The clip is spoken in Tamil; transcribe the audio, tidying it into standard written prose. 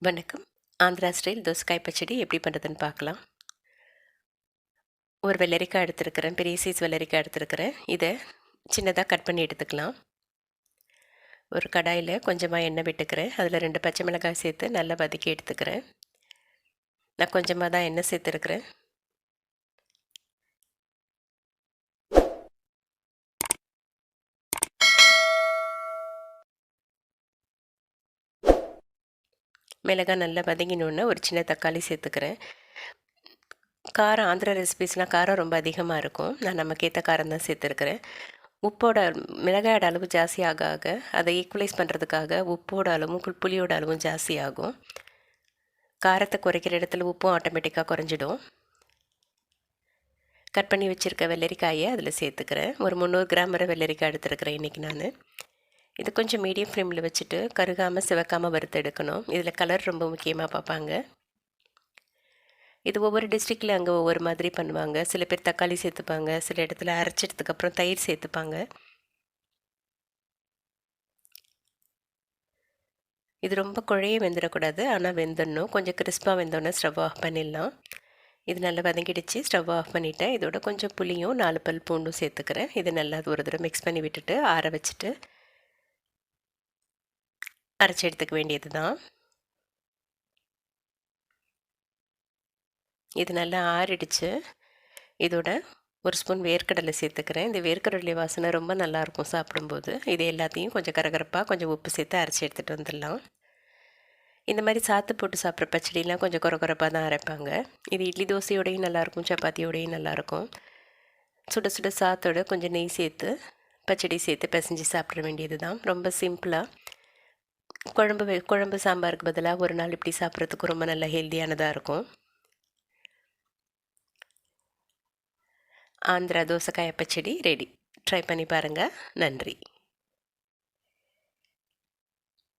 வணக்கம். ஆந்திரா ஸ்டைல் தோசைக்காய் பச்சடி எப்படி பண்ணுறதுன்னு பார்க்கலாம். ஒரு வெள்ளரிக்காய் எடுத்துருக்கிறேன், பெரிய சைஸ் வெள்ளரிக்காய் எடுத்துருக்கிறேன். இதை சின்னதாக கட் பண்ணி எடுத்துக்கலாம். ஒரு கடாயில் கொஞ்சமாக எண்ணெய் விட்டுக்கிறேன். அதில் 2 பச்சை மிளகாய் சேர்த்து நல்லா வதக்கி எடுத்துக்கிறேன். நான் கொஞ்சமாக தான் எண்ணெய் சேர்த்துருக்கிறேன். மிளகாய் நல்லா வதங்கினோன்னே ஒரு சின்ன தக்காளி சேர்த்துக்கிறேன். காரம் ஆந்திரா ரெசிபீஸ்லாம் காரம் ரொம்ப அதிகமாக இருக்கும். நான் நமக்கேற்ற காரம் தான் சேர்த்துருக்கிறேன். உப்போட மிளகாயோட அளவு ஜாஸ்தி ஆக ஆக அதை ஈக்குவலைஸ் பண்ணுறதுக்காக உப்போட அளவும் புளியோட அளவும் ஜாஸ்தி ஆகும். காரத்தை குறைக்கிற இடத்துல உப்பும் ஆட்டோமேட்டிக்காக குறைஞ்சிடும். கட் பண்ணி வச்சுருக்க வெள்ளரிக்காயை அதில் சேர்த்துக்கிறேன். ஒரு 300 கிராம் வரை வெள்ளரிக்காய் எடுத்துருக்கிறேன் இன்றைக்கி நான். இது கொஞ்சம் மீடியம் ஃப்ளேமில் வச்சுட்டு கருகாமல் சிவக்காமல் வறுத்து எடுக்கணும். இதில் கலர் ரொம்ப முக்கியமாக பார்ப்பாங்க. இது ஒவ்வொரு டிஸ்ட்ரிக்டில் அங்கே ஒவ்வொரு மாதிரி பண்ணுவாங்க. சில பேர் தக்காளி சேர்த்துப்பாங்க, சில இடத்துல அரைச்சதுக்கப்புறம் தயிர் சேர்த்துப்பாங்க. இது ரொம்ப குழைய வெந்துடக்கூடாது, ஆனால் வெந்துடணும். கொஞ்சம் கிறிஸ்பாக வெந்தோன்னே ஸ்டவ் ஆஃப் பண்ணிடலாம். இது நல்லா வதங்கிடுச்சு. ஸ்டவ் ஆஃப் பண்ணிவிட்டேன். இதோட கொஞ்சம் புளியும் 4 பல் பூண்டும் சேர்த்துக்கிறேன். இது நல்லா ஒரு தடவை மிக்ஸ் பண்ணி விட்டுட்டு ஆற வச்சுட்டு அரைச்சி எடுத்துக்க வேண்டியது தான். இது நல்லா ஆறிடுச்சு. இதோட ஒரு ஸ்பூன் வேர்க்கடலை சேர்த்துக்கிறேன். இந்த வேர்க்கடலை வாசனை ரொம்ப நல்லாயிருக்கும் சாப்பிடும்போது. இது எல்லாத்தையும் கொஞ்சம் கரகரப்பாக கொஞ்சம் உப்பு சேர்த்து அரைச்சி எடுத்துகிட்டு வந்துடலாம். இந்த மாதிரி சாத்து போட்டு சாப்பிட்ற பச்சடிலாம் கொஞ்சம் குறப்பாக தான் அரைப்பாங்க. இது இட்லி தோசையோடையும் நல்லாயிருக்கும், சப்பாத்தியோடையும் நல்லாயிருக்கும். சுட சுட சாத்தோட கொஞ்சம் நெய் சேர்த்து பச்சடி சேர்த்து பிசைஞ்சு சாப்பிட வேண்டியது தான். ரொம்ப சிம்பிளாக குழம்பு சாம்பாருக்கு பதிலாக ஒரு நாள் இப்படி சாப்பிட்றதுக்கு ரொம்ப நல்ல ஹெல்த்தியானதாக இருக்கும். ஆந்திரா தோசைக்காய் பச்சடி ரெடி. ட்ரை பண்ணி பாருங்கள். நன்றி.